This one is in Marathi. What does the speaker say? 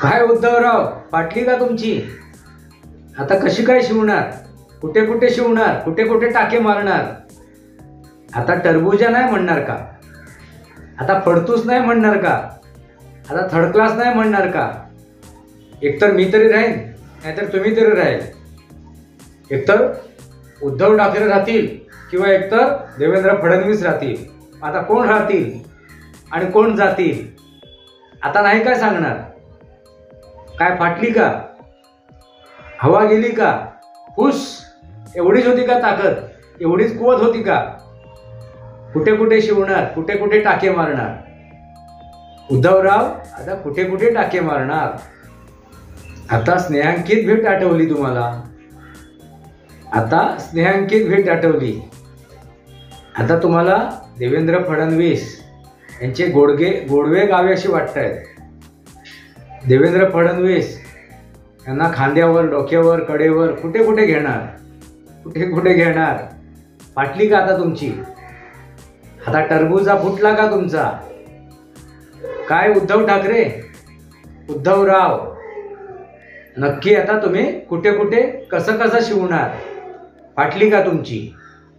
काय उद्धवराव, फाटली का तुमची? आता कशी काय शिवणार? कुठे कुठे शिवणार? कुठे कुठे टाके मारणार? आता टरबूजा नाही म्हणणार का? आता फडतूस नाही म्हणणार का? आता थर्ड क्लास नाही म्हणणार का? एकतर मी तरी राहीन, नाहीतर तुम्ही तरी राहील. एकतर उद्धव ठाकरे राहतील किंवा एकतर देवेंद्र फडणवीस राहतील. आता कोण राहतील आणि कोण जातील? आता नाही काय सांगणार. काय फाटली का? हवा गेली का? हुस, एवढीच होती का ताकद? एवढीच कुवत होती का? कुठे कुठे शिवणार? कुठे कुठे टाके मारणार? उद्धवराव आता कुठे कुठे टाके मारणार? आता स्नेहांकित भेट आठवली तुम्हाला. आता स्नेहांकित भेट आठवली. आता तुम्हाला देवेंद्र फडणवीस यांचे गोडवे गावे असे वाटतायत. देवेंद्र फडणवीस यांना खांद्यावर, डोक्यावर, कडेवर कुठे कुठे घेणार? कुठे कुठे घेणार? फाटली का आता तुमची? आता टरबूजा फुटला का तुमचा? काय उद्धव ठाकरे, उद्धवराव, नक्की आता तुम्ही कुठे कुठे कसं कसं शिवणार? फाटली का तुमची?